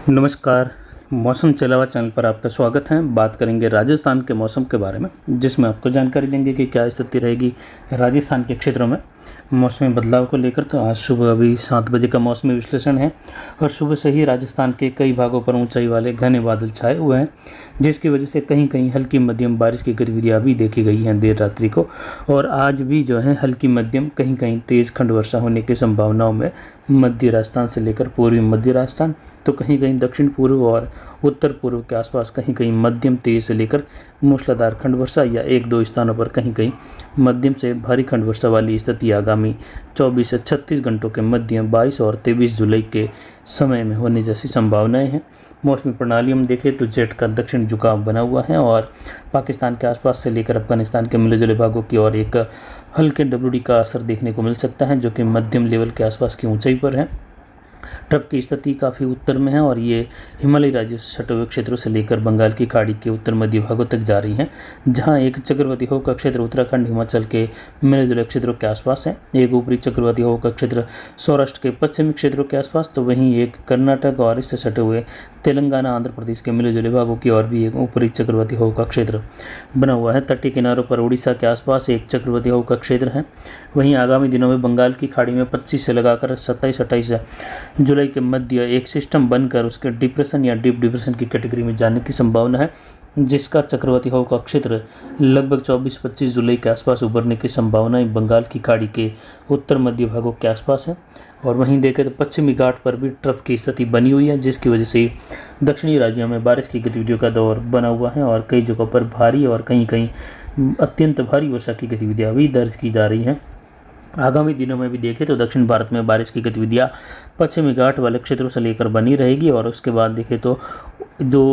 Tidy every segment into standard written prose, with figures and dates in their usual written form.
नमस्कार। मौसम चला हुआ चैनल पर आपका स्वागत है। बात करेंगे राजस्थान के मौसम के बारे में, जिसमें आपको जानकारी देंगे कि क्या स्थिति रहेगी राजस्थान के क्षेत्रों में मौसमी बदलाव को लेकर। तो आज सुबह अभी 7 बजे का मौसमी विश्लेषण है और सुबह से ही राजस्थान के कई भागों पर ऊंचाई वाले घने बादल छाए हुए हैं, जिसकी वजह से कहीं कहीं हल्की मध्यम बारिश की गतिविधियाँ भी देखी गई हैं देर रात्रि को। और आज भी जो है हल्की मध्यम कहीं कहीं तेज़ खंड वर्षा होने की संभावनाओं में मध्य राजस्थान से लेकर पूर्वी मध्य राजस्थान, तो कहीं कहीं दक्षिण पूर्व और उत्तर पूर्व के आसपास कहीं कहीं मध्यम तेज से लेकर मूसलाधार खंड वर्षा या एक दो स्थानों पर कहीं कहीं मध्यम से भारी खंड वर्षा वाली स्थिति आगामी 24 से 36 घंटों के मध्य 22 और 23 जुलाई के समय में होने जैसी संभावनाएं हैं। मौसमी प्रणाली हम देखें तो जेट का दक्षिण झुकाव बना हुआ है और पाकिस्तान के आसपास से लेकर अफगानिस्तान के मिले जुले भागों की ओर एक हल्के डब्ल्यूडी का असर देखने को मिल सकता है, जो कि मध्यम लेवल के आसपास की ऊंचाई पर है। ट्रफ की स्थिति काफ़ी उत्तर में है और ये हिमालयी राज्यों से सटे हुए क्षेत्रों से लेकर बंगाल की खाड़ी के उत्तर मध्य भागों तक जा रही हैं, जहां एक चक्रवाती हवा का क्षेत्र उत्तराखंड हिमाचल के मिले जुले क्षेत्रों के आसपास है, एक ऊपरी चक्रवाती हवा का क्षेत्र सौराष्ट्र के पश्चिमी क्षेत्रों के आसपास, तो वहीं एक कर्नाटक और इससे सटे हुए तेलंगाना आंध्र प्रदेश के मिले जुले भागों की और भी एक ऊपरी चक्रवाती हवा का क्षेत्र बना हुआ है। तटीय किनारों पर उड़ीसा के आसपास एक चक्रवाती हवा का क्षेत्र है। वहीं आगामी दिनों में बंगाल की खाड़ी में 25 से लगाकर 27-28 जुलाई के मध्य एक सिस्टम बनकर उसके डिप्रेशन या डीप डिप्रेशन की कैटेगरी में जाने की संभावना है, जिसका चक्रवाती हवा का क्षेत्र लगभग 24-25 जुलाई के आसपास उभरने की संभावनाएं बंगाल की खाड़ी के उत्तर मध्य भागों के आसपास है। और वहीं देखें तो पश्चिमी घाट पर भी ट्रफ की स्थिति बनी हुई है, जिसकी वजह से दक्षिणी राज्यों में बारिश की गतिविधियों का दौर बना हुआ है और कई जगहों पर भारी और कहीं कहीं अत्यंत भारी वर्षा की गतिविधियाँ भी दर्ज की जा रही हैं। आगामी दिनों में भी देखें तो दक्षिण भारत में बारिश की गतिविधियाँ पश्चिमी घाट वाले क्षेत्रों से लेकर बनी रहेगी और उसके बाद देखें तो जो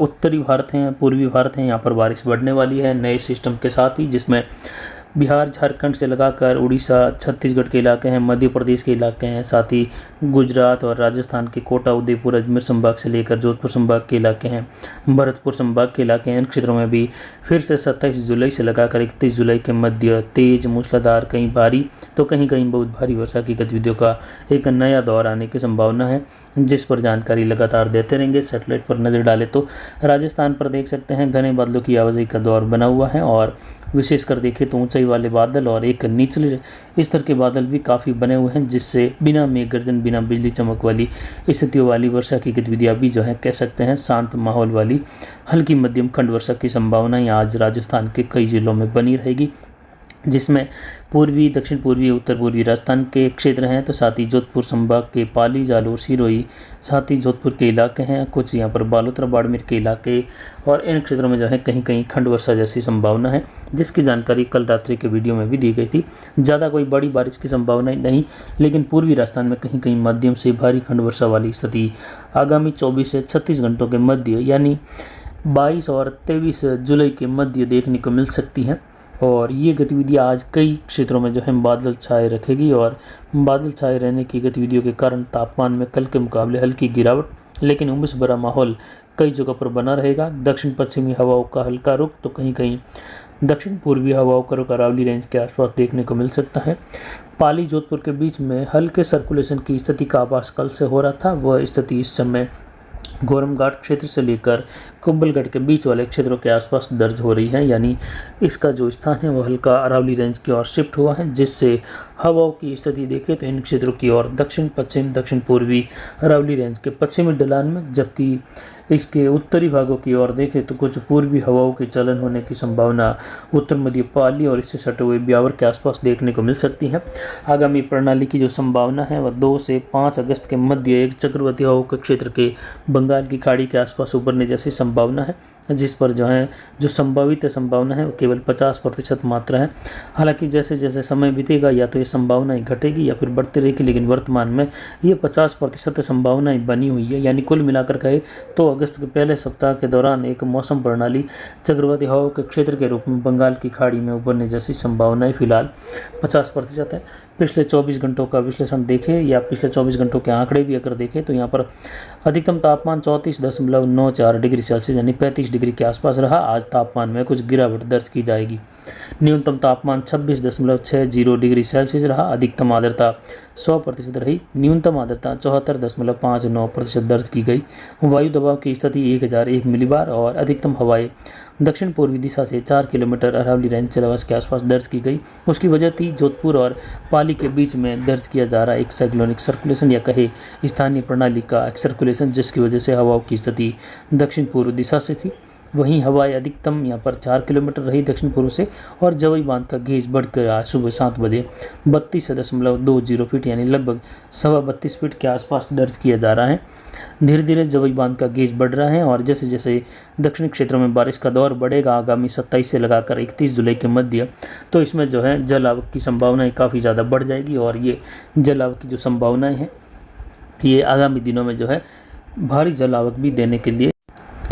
उत्तरी भारत हैं, पूर्वी भारत हैं, यहाँ पर बारिश बढ़ने वाली है नए सिस्टम के साथ ही, जिसमें बिहार झारखंड से लगाकर उड़ीसा छत्तीसगढ़ के इलाके हैं, मध्य प्रदेश के इलाके हैं, साथ ही गुजरात और राजस्थान के कोटा उदयपुर अजमेर संभाग से लेकर जोधपुर संभाग के इलाके हैं, भरतपुर संभाग के इलाके हैं। इन क्षेत्रों में भी फिर से 27 जुलाई से लगाकर 31 जुलाई के मध्य तेज मूसलाधार कहीं भारी तो कहीं कहीं बहुत भारी वर्षा की गतिविधियों का एक नया दौर आने की संभावना है, जिस पर जानकारी लगातार देते रहेंगे। सैटेलाइट पर नज़र डालें तो राजस्थान पर देख सकते हैं घने बादलों की आवाजाही का दौर बना हुआ है और विशेषकर देखें तो ऊंचाई वाले बादल और एक निचले स्तर के बादल भी काफ़ी बने हुए हैं, जिससे बिना मेघ गर्जन बिना बिजली चमक वाली स्थितियों वाली वर्षा की गतिविधियाँ भी जो है कह सकते हैं शांत माहौल वाली हल्की मध्यम खंड वर्षा की संभावनाएं आज राजस्थान के कई जिलों में बनी रहेगी, जिसमें पूर्वी दक्षिण पूर्वी उत्तर पूर्वी राजस्थान के क्षेत्र हैं, तो साथ ही जोधपुर संभाग के पाली जालोर सिरोही साथ ही जोधपुर के इलाके हैं, कुछ यहाँ पर बालोतरा बाड़मेर के इलाके और इन क्षेत्रों में जो है कहीं कहीं खंड वर्षा जैसी संभावना है, जिसकी जानकारी कल रात्रि के वीडियो में भी दी गई थी। ज़्यादा कोई बड़ी बारिश की संभावना नहीं, लेकिन पूर्वी राजस्थान में कहीं कहीं मध्यम से भारी खंड वर्षा वाली स्थिति आगामी 24 से 36 घंटों के मध्य यानी 22 और 23 जुलाई के मध्य देखने को मिल सकती हैं। और ये गतिविधियाँ आज कई क्षेत्रों में जो है बादल छाए रखेगी और बादल छाए रहने की गतिविधियों के कारण तापमान में कल के मुकाबले हल्की गिरावट, लेकिन उमस भरा माहौल कई जगहों पर बना रहेगा। दक्षिण पश्चिमी हवाओं का हल्का रुख तो कहीं कहीं दक्षिण पूर्वी हवाओं का रुख अरावली रेंज के आसपास देखने को मिल सकता है। पाली जोधपुर के बीच में हल्के सर्कुलेशन की स्थिति का आभास कल से हो रहा था, वह स्थिति इस समय गोरम घाट क्षेत्र से लेकर कुंभलगढ़ के बीच वाले क्षेत्रों के आसपास दर्ज हो रही है, यानी इसका जो स्थान है वह हल्का अरावली रेंज की ओर शिफ्ट हुआ है, जिससे हवाओं की स्थिति देखें तो इन क्षेत्रों की ओर दक्षिण पश्चिम दक्षिण पूर्वी अरावली रेंज के पश्चिमी ढलान में, जबकि इसके उत्तरी भागों की ओर देखें तो कुछ पूर्वी हवाओं के चलन होने की संभावना उत्तर मध्य पाली और इससे सटे हुए ब्यावर के आसपास देखने को मिल सकती है। आगामी प्रणाली की जो संभावना है वह 2 से 5 अगस्त के मध्य एक चक्रवाती हवाओं के क्षेत्र के बंगाल की खाड़ी के आसपास उभरने जैसी संभावना है, जिस पर जो संभावित संभावना है वो केवल 50% मात्रा है। हालांकि जैसे जैसे समय बीतेगा या तो ये संभावनाएं घटेगी या फिर बढ़ती रहेगी, लेकिन वर्तमान में ये 50% संभावनाएं बनी हुई है, यानी कुल मिलाकर कहे तो अगस्त के पहले सप्ताह के दौरान एक मौसम प्रणाली चक्रवाती हवाओं के क्षेत्र के रूप में बंगाल की खाड़ी में उभरने जैसी संभावनाएं फिलहाल 50% है। पिछले 24 घंटों का विश्लेषण देखें या पिछले 24 घंटों के आंकड़े भी अगर देखें तो यहाँ पर अधिकतम तापमान 34.94 डिग्री सेल्सियस यानी 35 डिग्री के आसपास रहा। आज तापमान में कुछ गिरावट दर्ज की जाएगी। न्यूनतम तापमान 26.60 डिग्री सेल्सियस रहा। अधिकतम आर्द्रता 100% रही। न्यूनतम आर्द्रता 74.59% दर्ज की गई। वायु दबाव की स्थिति 1001 मिलीबार और अधिकतम हवाएं दक्षिण पूर्वी दिशा से 4 किलोमीटर अरावली रेंज चलवास के आसपास दर्ज की गई। उसकी वजह थी जोधपुर और पाली के बीच में दर्ज किया जा रहा एक साइक्लोनिक सर्कुलेशन या कहे स्थानीय प्रणाली का सर्कुलेशन, जिसकी वजह से हवाओं की स्थिति दक्षिण पूर्व दिशा से थी। वहीं हवाएं अधिकतम यहाँ पर 4 किलोमीटर रही दक्षिण पूर्व से और जवई बांध का गेज बढ़कर आज सुबह 7 बजे 32.20 फीट यानी लगभग 32.25 फीट के आसपास दर्ज किया जा रहा है। धीरे धीरे जवई बांध का गेज बढ़ रहा है और जैसे जैसे दक्षिणी क्षेत्रों में बारिश का दौर बढ़ेगा आगामी 27 से लगाकर 31 जुलाई के मध्य, तो इसमें जो है जल आवक की संभावनाएं काफ़ी ज़्यादा बढ़ जाएगी और ये जल आवक की जो संभावनाएं हैं ये आगामी दिनों में जो है भारी जल आवक भी देने के लिए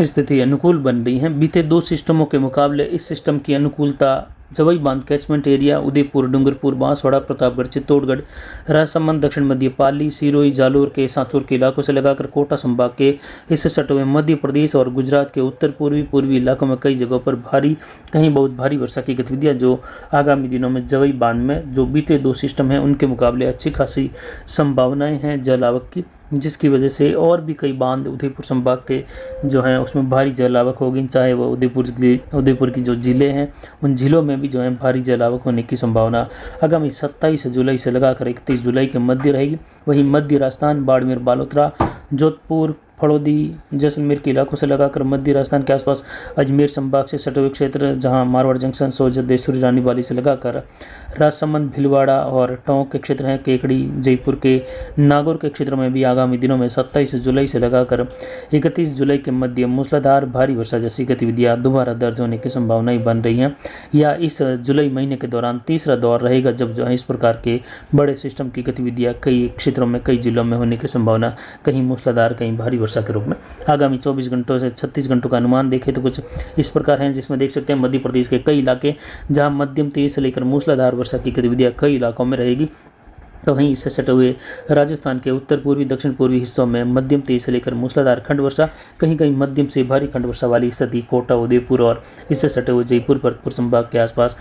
स्थिति अनुकूल बन रही है। बीते 2 सिस्टमों के मुकाबले इस सिस्टम की अनुकूलता जवई बांध कैचमेंट एरिया उदयपुर, डूंगरपुर, बांसवाड़ा, प्रतापगढ़, चित्तौड़गढ़, राजसमंद, दक्षिण मध्य पाली, सिरोही, जालोर के सांचौर के इलाकों से लगाकर कोटा संभाग के इससे सटे हुए मध्य प्रदेश और गुजरात के उत्तर पूर्वी इलाकों में कई जगहों पर भारी कहीं बहुत भारी वर्षा की गतिविधियां जो आगामी दिनों में जवई बांध में जो बीते 2 सिस्टम हैं उनके मुकाबले अच्छी खासी संभावनाएं हैं जल आवक की, जिसकी वजह से और भी कई बांध उदयपुर संभाग के जो हैं उसमें भारी जल आवक होगी। चाहे वो उदयपुर की जो ज़िले हैं उन ज़िलों में भी जो है भारी जल आवक होने की संभावना आगामी 27 जुलाई से लगाकर 31 जुलाई के मध्य रहेगी। वहीं मध्य राजस्थान, बाड़मेर, बालोतरा, जोधपुर, फड़ौदी, जैसलमेर के इलाकों से लगाकर मध्य राजस्थान के आसपास अजमेर संभाग से सटे हुए क्षेत्र जहां मारवाड़ जंक्शन, सोजत, देसूरी, रानीबाली से लगाकर राजसमंद, भीलवाड़ा और टोंक के क्षेत्र हैं, केकड़ी, जयपुर के नागौर के क्षेत्रों में भी आगामी दिनों में 27 जुलाई से लगाकर 31 जुलाई के मध्य मूसलाधार भारी वर्षा जैसी गतिविधियां दोबारा दर्ज होने की संभावनाएं बन रही हैं। या इस जुलाई महीने के दौरान तीसरा दौर रहेगा जब जो है इस प्रकार के बड़े सिस्टम की गतिविधियां कई क्षेत्रों में कई जिलों में होने की संभावना कहीं मूसलाधार कहीं भारी वर्षा के रूप में। आगामी 24 घंटों से 36 घंटों का अनुमान देखें तो कुछ इस प्रकार हैं, जिसमें देख सकते हैं मध्य प्रदेश के कई इलाके जहां मध्यम तेज से लेकर मूसलाधार वर्षा की गतिविधियां कई इलाकों में रहेगी। तो वहीं इससे सटे हुए राजस्थान के उत्तर पूर्वी दक्षिण पूर्वी हिस्सों में मध्यम तेज से लेकर मूसलाधार खंड वर्षा, कहीं कहीं मध्यम से भारी खंड वर्षा वाली स्थिति कोटा, उदयपुर और इससे सटे हुए जयपुर, भरतपुर संभाग के आसपास,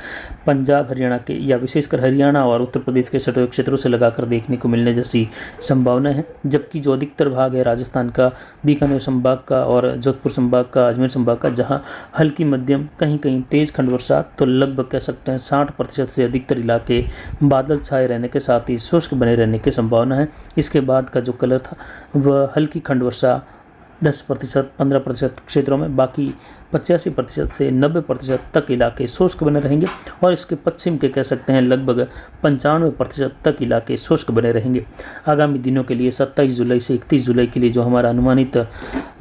पंजाब, हरियाणा के या विशेषकर हरियाणा और उत्तर प्रदेश के सटे हुए क्षेत्रों से लगाकर देखने को मिलने जैसी संभावना है। जबकि जो अधिकतर भाग है राजस्थान का, बीकानेर संभाग का और जोधपुर संभाग का, अजमेर संभाग का, जहाँ हल्की मध्यम कहीं कहीं तेज खंड वर्षा, तो लगभग कह सकते हैं 60% से अधिकतर इलाके बादल छाए रहने के साथ ही शुष्क बने रहने की संभावना है। इसके बाद का जो कलर था वह हल्की खंड वर्षा 10%, 15% क्षेत्रों में, बाकी 85% से 90% तक इलाके शुष्क बने रहेंगे और इसके पश्चिम के कह सकते हैं लगभग 95% तक इलाके शुष्क बने रहेंगे। आगामी दिनों के लिए 27 जुलाई से 31 जुलाई के लिए जो हमारा अनुमानित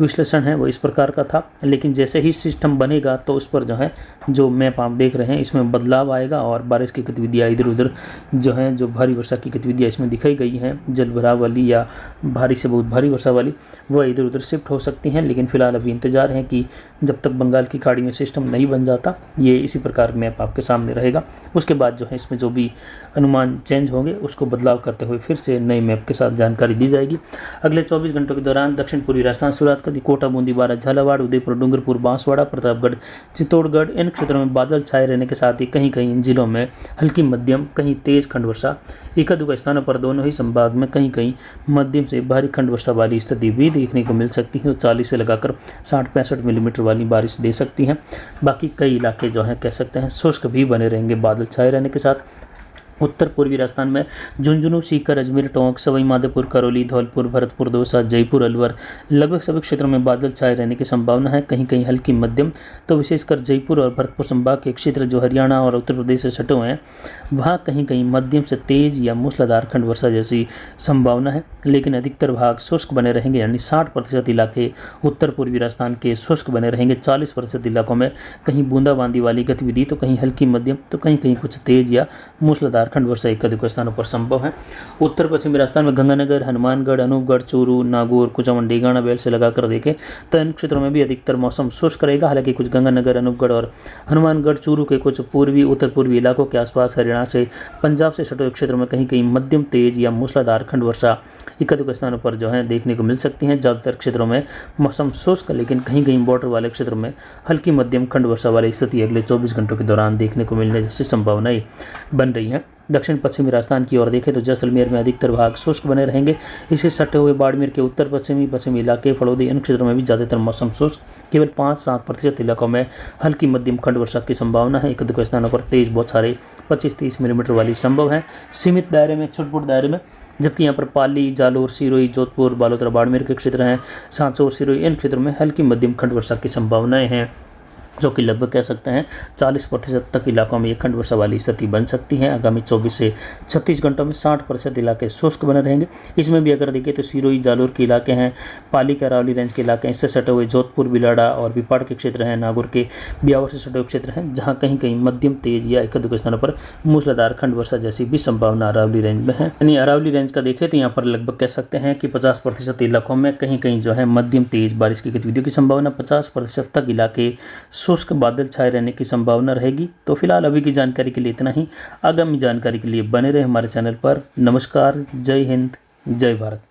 विश्लेषण है वो इस प्रकार का था, लेकिन जैसे ही सिस्टम बनेगा तो उस पर जो है जो मैप आप देख रहे हैं इसमें बदलाव आएगा और बारिश की गतिविधियाँ इधर उधर जो हैं जो भारी वर्षा की गतिविधियाँ इसमें दिखाई गई हैं जल भराव वाली या भारी से बहुत भारी वर्षा वाली, वह इधर उधर शिफ्ट हो सकती हैं। लेकिन फिलहाल अभी इंतजार है कि जब तक बंगाल की खाड़ी में सिस्टम नहीं बन जाता ये इसी प्रकार मैप आपके सामने रहेगा। उसके बाद जो है इसमें जो भी अनुमान चेंज होंगे उसको बदलाव करते हुए फिर से नए मैप के साथ जानकारी दी जाएगी। अगले 24 घंटों के दौरान दक्षिण पूर्वी राजस्थान, सूरत, कोटा, बूंदी, बारा, झालावाड़, उदयपुर, डूंगरपुर, बांसवाड़ा, प्रतापगढ़, चित्तौड़गढ़ इन क्षेत्रों में बादल छाए रहने के साथ ही कहीं कहीं इन जिलों में हल्की मध्यम कहीं तेज खंड वर्षा, एकाध स्थानों पर दोनों ही संभाग में कहीं कहीं मध्यम से भारी खंड वर्षा वाली स्थिति भी देखने को मिल सकती है। 40 से लगाकर 60-65 मिलीमीटर वाली बारिश दे सकती हैं। बाकी कई इलाके जो हैं कह सकते हैं शुष्क भी बने रहेंगे बादल छाए रहने के साथ। उत्तर पूर्वी राजस्थान में झुंझुनू, सीकर, अजमेर, टोंक, सवाई माधोपुर, करौली, धौलपुर, भरतपुर, दौसा, जयपुर, अलवर लगभग सभी क्षेत्रों में बादल छाए रहने की संभावना है, कहीं कहीं हल्की मध्यम। तो विशेषकर जयपुर और भरतपुर संभाग के क्षेत्र जो हरियाणा और उत्तर प्रदेश से सटे हुए हैं वहाँ कहीं कहीं मध्यम से तेज या मूसलाधार खंड वर्षा जैसी संभावना है, लेकिन अधिकतर भाग शुष्क बने रहेंगे, यानी 60% इलाके उत्तर पूर्वी राजस्थान के शुष्क बने रहेंगे। 40% इलाकों में कहीं बूंदाबांदी वाली गतिविधि, तो कहीं हल्की मध्यम, तो कहीं कहीं कुछ तेज या मूसलाधार खंड वर्षा एक स्थानों पर संभव है। उत्तर पश्चिमी राजस्थान में गंगानगर, हनुमानगढ़, अनूपगढ़, चूरू, नागौर, कुचामन, डेगाना बेल्ट से लगाकर देखें तो इन क्षेत्रों में भी अधिकतर मौसम शुष्क रहेगा। हालांकि कुछ गंगानगर, अनूपगढ़ और हनुमानगढ़, चूरू के कुछ पूर्वी उत्तर पूर्वी इलाकों के आसपास, हरियाणा से पंजाब से सटे क्षेत्रों में कहीं कहीं मध्यम तेज या मूसलाधार खंड वर्षा एक स्थानों पर जो है देखने को मिल सकती है। ज़्यादातर क्षेत्रों में मौसम शुष्क, लेकिन कहीं कहीं बॉर्डर वाले क्षेत्रों में हल्की मध्यम खंड वर्षा वाली स्थिति अगले 24 घंटों के दौरान देखने को मिलने जैसी संभावनाएं बन रही हैं। दक्षिण पश्चिमी राजस्थान की ओर देखें तो जैसलमेर में अधिकतर भाग शुष्क बने रहेंगे। इससे सटे हुए बाड़मेर के उत्तर पश्चिमी इलाके, फड़ौदी, इन क्षेत्रों में भी ज़्यादातर मौसम शुष्क। केवल 5-7% इलाकों में हल्की मध्यम खंड वर्षा की संभावना है। एक दो स्थानों पर तेज बौछारें 25-30 मिलीमीटर वाली संभव है, सीमित दायरे में, छोटे दायरे में। जबकि यहाँ पर पाली, जालोर, सिरोही, जोधपुर, बालोतरा, बाड़मेर के क्षेत्र हैं, सांचौर, सिरोही, इन क्षेत्रों में हल्की मध्यम खंड वर्षा की संभावनाएं हैं, जो कि लगभग कह सकते हैं 40% तक इलाकों में ये खंड वर्षा वाली स्थिति बन सकती है। आगामी 24 से 36 घंटों में 60% इलाके शुष्क बने रहेंगे। इसमें भी अगर देखें तो सिरोही, जालोर के इलाके हैं, पाली के अरावली रेंज के इलाके हैं, इससे सटे हुए जोधपुर, बिलाड़ा और बिपाड़ के क्षेत्र हैं, नागौर के ब्यावर से सटे हुए क्षेत्र हैं, जहाँ कहीं कहीं मध्यम तेज या एक दो स्थानों पर मूसलाधार खंड वर्षा जैसी भी संभावना अरावली रेंज में है। यानी अरावली रेंज का देखें तो यहाँ पर लगभग कह सकते हैं कि 50% इलाकों में कहीं कहीं जो है मध्यम तेज बारिश की गतिविधियों की संभावना, 50% तक इलाके शुष्क बादल छाए रहने की संभावना रहेगी। तो फिलहाल अभी की जानकारी के लिए इतना ही। आगामी जानकारी के लिए बने रहे हमारे चैनल पर। नमस्कार, जय हिंद, जय भारत।